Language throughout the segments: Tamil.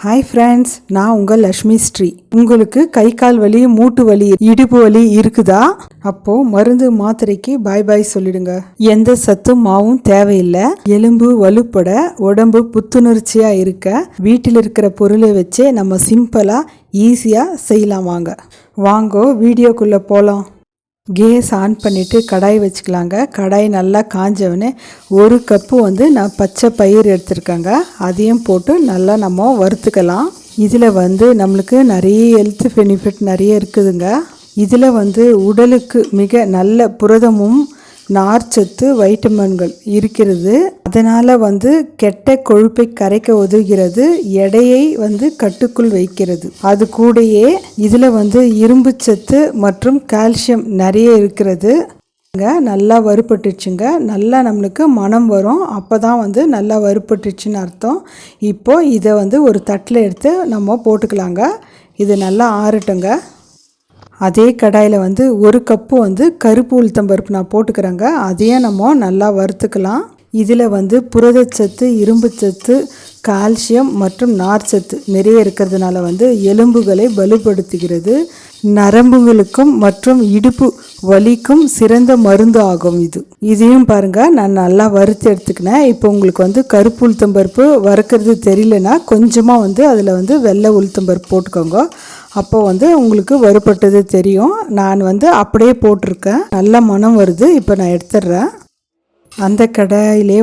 ஹாய் ஃப்ரெண்ட்ஸ், நான் உங்கள் லக்ஷ்மி ஸ்ரீ. உங்களுக்கு கை கால் வலி, மூட்டு வலி, இடுப்பு வலி இருக்குதா? அப்போ மருந்து மாத்திரைக்கு பாய் பாய் சொல்லிடுங்க. எந்த சத்தும் மாவும் தேவையில்லை. எலும்பு வலுப்பட, உடம்பு புத்துணர்ச்சியா இருக்க வீட்டில் இருக்கிற பொருளை வச்சே நம்ம சிம்பிளா ஈஸியா செய்யலாம். வாங்கோ வீடியோக்குள்ள போகலாம். கேஸ் ஆன் பண்ணிவிட்டு கடாய் வச்சுக்கலாங்க. கடாய் நல்லா காஞ்சவனே 1 கப்பு நான் பச்சை பயிர் எடுத்துருக்கேங்க. அதையும் போட்டு நல்லா நம்ம வறுத்துக்கலாம். இதில் நம்மளுக்கு நிறைய ஹெல்த் பெனிஃபிட் நிறைய இருக்குதுங்க. இதில் உடலுக்கு மிக நல்ல புரதமும் நார்ச்சத்து வைட்டமின்கள் இருக்கிறது. அதனால் கெட்ட கொழுப்பை கரைக்க உதவுகிறது. எடையை கட்டுக்குள் வைக்கிறது. அது கூடயே இதில் இரும்பு சத்து மற்றும் கால்சியம் நிறைய இருக்கிறது. நல்லா வறுபட்டுச்சுங்க. நல்லா நம்மளுக்கு மனம் வரும். அப்போ தான் நல்லா வறுபட்டுச்சுன்னு அர்த்தம். இப்போது இதை ஒரு தட்டில் எடுத்து நம்ம போட்டுக்கலாங்க. இது நல்லா ஆறட்டுங்க. அதே கடாயில் 1 கப்பு கருப்பு உளுத்தம்பருப்பு நான் போட்டுக்கிறேங்க. அதையும் நம்ம நல்லா வறுத்துக்கலாம். இதில் புரதச்சத்து, இரும்பு சத்து, கால்சியம் மற்றும் நார்ச்சத்து நிறைய இருக்கிறதுனால எலும்புகளை வலுப்படுத்துகிறது. நரம்புகளுக்கும் மற்றும் இடுப்பு வலிக்கும் சிறந்த மருந்து ஆகும். இதையும் பாருங்கள், நான் நல்லா வறுத்து எடுத்துக்கினேன். இப்போ உங்களுக்கு கருப்பு உளுத்தம்பருப்பு வறுக்கிறது தெரியலனா கொஞ்சமாக அதில் வெள்ளை உளுத்தம்பருப்பு போட்டுக்கோங்க. அப்போ உங்களுக்கு வறுபட்டது தெரியும். நான் அப்படியே போட்டிருக்கேன். நல்ல மனம் வருது. இப்போ நான் எடுத்துடுறேன். அந்த கடாயிலே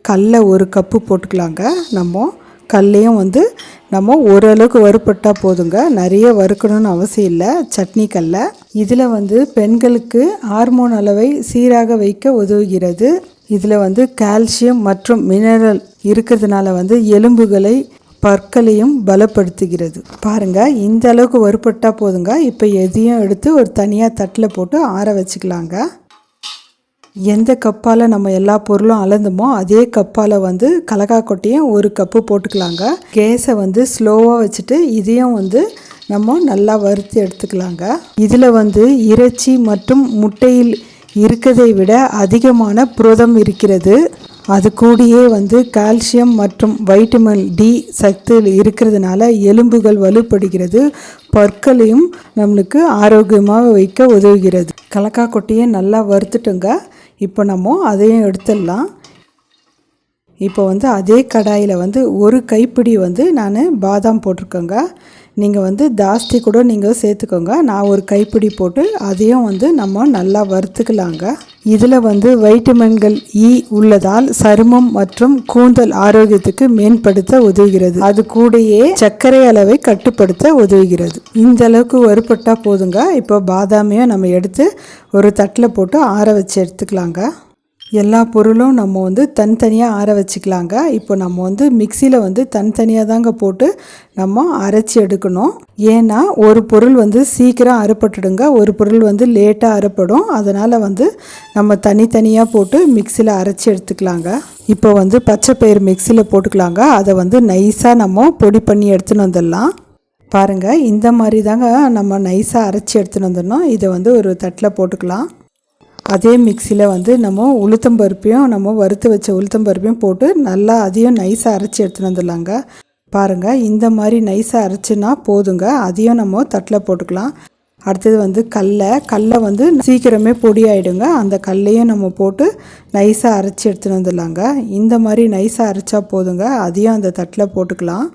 கடலை 1 கப்பு போட்டுக்கலாங்க. நம்ம கடலையும் நம்ம ஓரளவுக்கு வறுபட்டால் போதுங்க. நிறைய வறுக்கணும்னு அவசியம் இல்லை. சட்னி கடலை இதில் பெண்களுக்கு ஹார்மோன் அளவை சீராக வைக்க உதவுகிறது. இதில் கால்சியம் மற்றும் மினரல் இருக்கிறதுனால எலும்புகளை பற்களையும் பலப்படுத்துகிறது. பாருங்கள், இந்த அளவுக்கு வறுபட்டால் போதுங்க. இப்போ எதையும் எடுத்து ஒரு தனியாக தட்டில் போட்டு ஆற வச்சுக்கலாங்க. எந்த கப்பால் நம்ம எல்லா பொருளும் அளந்தோமோ அதே கப்பால் கலக்காய் கொட்டையும் 1 கப்பு போட்டுக்கலாங்க. கேஸை ஸ்லோவாக வச்சுட்டு இதையும் நம்ம நல்லா வறுத்து எடுத்துக்கலாங்க. இதில் இறைச்சி மற்றும் முட்டையில் இருக்கிறதை விட அதிகமான புரதம் இருக்கிறது. அது கூடயே கால்சியம் மற்றும் வைட்டமின் டி சத்து இருக்கிறதுனால எலும்புகள் வலுப்படுகிறது. பற்களையும் நம்மளுக்கு ஆரோக்கியமாக வைக்க உதவுகிறது. கலக்காய் கொட்டையை நல்லா வறுத்துட்டுங்க. இப்போ நம்ம அதையும் எடுத்துடலாம். இப்போ அதே கடாயில் 1 கைப்பிடி நான் பாதாம் போட்டிருக்கேங்க. நீங்கள் ஜாஸ்தி கூட நீங்கள் சேர்த்துக்கோங்க. நான் 1 கைப்பிடி போட்டு அதையும் நம்ம நல்லா வறுத்துக்கலாங்க. இதில் வைட்டமின்கள் இ உள்ளதால் சருமம் மற்றும் கூந்தல் ஆரோக்கியத்துக்கு மேம்படுத்த உதவுகிறது. அது கூடயே சர்க்கரை அளவை கட்டுப்படுத்த உதவுகிறது. இந்த அளவுக்கு வறுபட்டால் போதுங்க. இப்போ பாதாமையும் நம்ம எடுத்து ஒரு தட்டில் போட்டு ஆற வச்சு எடுத்துக்கலாங்க. எல்லா பொருளும் நம்ம தனித்தனியாக ஆற வச்சுக்கலாங்க. இப்போ நம்ம மிக்சியில் தனித்தனியாக தாங்க போட்டு நம்ம அரைச்சி எடுக்கணும். ஏன்னா ஒரு பொருள் சீக்கிரம் அரைப்பட்டுடுங்க, ஒரு பொருள் லேட்டாக அரைப்படும். அதனால் நம்ம தனித்தனியாக போட்டு மிக்சியில் அரைச்சி எடுத்துக்கலாங்க. இப்போ பச்சை பயிர் மிக்சியில் போட்டுக்கலாங்க. அதை நைஸாக நம்ம பொடி பண்ணி எடுத்துன்னு வந்துடலாம். பாருங்கள், இந்த மாதிரி தாங்க நம்ம நைஸாக அரைச்சி எடுத்துன்னு வந்துடணும். இதை ஒரு தட்டில் போட்டுக்கலாம். அதே மிக்சியில் நம்ம உளுத்தம்பருப்பையும் நம்ம வறுத்து வச்ச உளுத்தம்பருப்பையும் போட்டு நல்லா அதையும் நைஸாக அரைச்சி எடுத்துன்னு வந்துடலாங்க. பாருங்கள், இந்த மாதிரி நைஸாக அரைச்சின்னா போதுங்க. அதையும் நம்ம தட்டில் போட்டுக்கலாம். அடுத்தது கடலை சீக்கிரமே பொடி ஆகிடுங்க. அந்த கடலையும் நம்ம போட்டு நைஸாக அரைச்சி எடுத்துன்னு வந்துடலாங்க. இந்த மாதிரி நைஸாக அரைச்சா போதுங்க. அதையும் அந்த தட்டில் போட்டுக்கலாம்.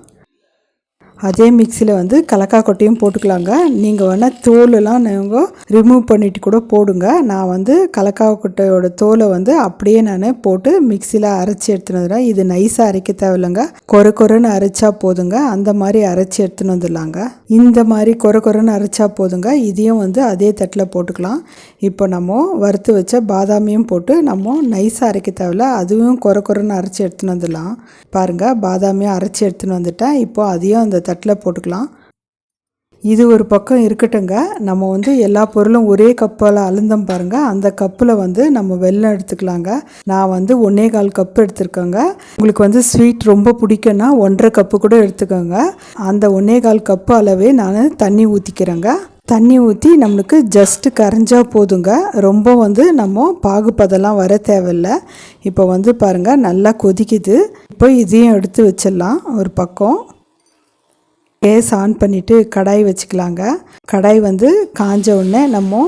அதே மிக்சியில் கலக்காய் கொட்டையும் போட்டுக்கலாங்க. நீங்கள் வேணால் தோலெல்லாம் நீங்கள் ரிமூவ் பண்ணிவிட்டு கூட போடுங்க. நான் கலக்காய் கொட்டையோட தோலை அப்படியே நான் போட்டு மிக்சியில் அரைச்சி எடுத்துன்னு வந்துடுறேன். இது நைஸாக அரைக்க தேவையில்லைங்க. கொரன்னு அரைச்சா போதுங்க. அந்த மாதிரி அரைச்சி எடுத்துன்னு வந்துடலாங்க. இந்த மாதிரி கொரன்னு அரைச்சா போதுங்க. இதையும் அதே தட்டில் போட்டுக்கலாம். இப்போ நம்ம வறுத்து வச்ச பாதாமியும் போட்டு நம்ம நைஸாக அரைக்க தேவையில்ல, அதுவும் கொரன்னு அரைச்சி எடுத்துன்னு வந்துடலாம். பாருங்கள், பாதாமியும் அரைச்சி எடுத்துன்னு வந்துட்டேன். இப்போ அதையும் அந்த தட்டில் போட்டுக்கலாம். இது ஒரு பக்கம் இருக்கட்டுங்க. நம்ம எல்லா பொருளும் ஒரே கப்பால் அளந்தோம் பாருங்கள். அந்த கப்பில் நம்ம வெல்லம் எடுத்துக்கலாங்க. நான் 1.25 கப்பு எடுத்துருக்கேங்க. உங்களுக்கு ஸ்வீட் ரொம்ப பிடிக்குன்னா 1.5 கப்பு கூட எடுத்துக்கோங்க. அந்த 1.25 கப்பு அளவே நான் தண்ணி ஊற்றிக்கிறேங்க. தண்ணி ஊற்றி நம்மளுக்கு ஜஸ்ட்டு கரைஞ்சா போதுங்க. ரொம்ப நம்ம பாகுபதெல்லாம் வர தேவையில்லை. இப்போ பாருங்கள், நல்லா கொதிக்குது. இப்போ இதையும் எடுத்து வச்சிடலாம் ஒரு பக்கம். கேஸ் ஆன் பண்ணிவிட்டு கடாய் வச்சுக்கலாங்க. கடாய் வந்து காஞ்ச உடனே நம்ம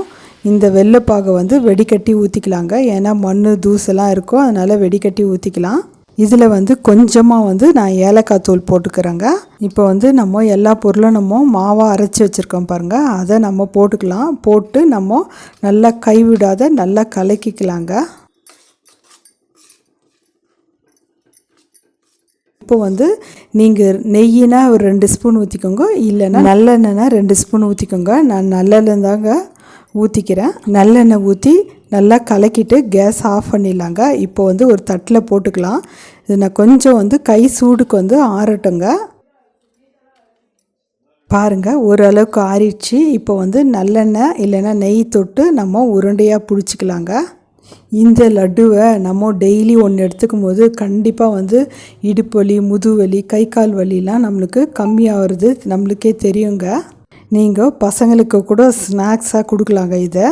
இந்த வெள்ளைப்பாகை வந்து வெடிக்கட்டி ஊற்றிக்கலாங்க. ஏன்னா மண் தூசெல்லாம் இருக்கும், அதனால் வெடிக்கட்டி ஊற்றிக்கலாம். இதில் வந்து கொஞ்சமாக வந்து நான் ஏலக்காய் தூள் போட்டுக்கிறேங்க. இப்போ வந்து நம்ம எல்லா பொருளும் நம்ம மாவாக அரைச்சி வச்சுருக்கோம் பாருங்கள், அதை நம்ம போட்டுக்கலாம். போட்டு நம்ம நல்லா கைவிடாத நல்லா கலக்கிக்கலாங்க. இப்போ வந்து நீங்கள் நெய்யினா ஒரு 2 ஸ்பூன் ஊற்றிக்கோங்க, இல்லைன்னா நல்லெண்ணெய்னா 2 ஸ்பூன் ஊற்றிக்கோங்க. நான் நல்லெண்ணெய் தாங்க ஊற்றிக்கிறேன். நல்லெண்ணெய் ஊற்றி நல்லா கலக்கிட்டு கேஸ் ஆஃப் பண்ணிடலாங்க. இப்போ வந்து ஒரு தட்டில் போட்டுக்கலாம். இது நான் கொஞ்சம் வந்து கை சூடுக்கு வந்து ஆறட்டுங்க. பாருங்கள், ஓரளவுக்கு ஆறிடுச்சு. இப்போ வந்து நல்லெண்ணெய் இல்லைன்னா நெய் தொட்டு நம்ம உருண்டையாக பிடிச்சிக்கலாங்க. இந்த லட்டுவை நம்ம டெய்லி ஒன்று எடுத்துக்கும் போது கண்டிப்பாக வந்து இடுப்பு வலி, முதுவலி, கை கால் வலிலாம் நம்மளுக்கு கம்மியாகிறது நம்மளுக்கே தெரியுங்க. நீங்கள் பசங்களுக்கு கூட ஸ்நாக்ஸாக கொடுக்கலாங்க. இதை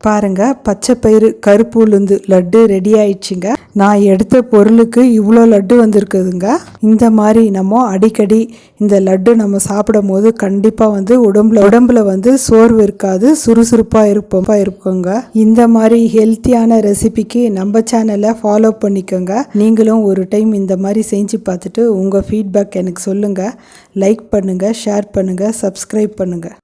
பாருங்கள், பச்சை பயிறு கருப்பு உளுந்து லட்டு ரெடி ஆயிடுச்சுங்க. நான் எடுத்த பொருளுக்கு இவ்வளோ லட்டு வந்திருக்குதுங்க. இந்த மாதிரி நம்ம அடிக்கடி இந்த லட்டு நம்ம சாப்பிடும் போது கண்டிப்பாக வந்து உடம்புல வந்து சோர்வு இருக்காது, சுறுசுறுப்பாக இருப்போங்க. இந்த மாதிரி ஹெல்த்தியான ரெசிபிக்கு நம்ம சேனலை ஃபாலோ பண்ணிக்கோங்க. நீங்களும் ஒரு டைம் இந்த மாதிரி செஞ்சு பார்த்துட்டு உங்கள் ஃபீட்பேக் எனக்கு சொல்லுங்கள். லைக் பண்ணுங்கள், ஷேர் பண்ணுங்கள், சப்ஸ்கிரைப் பண்ணுங்கள்.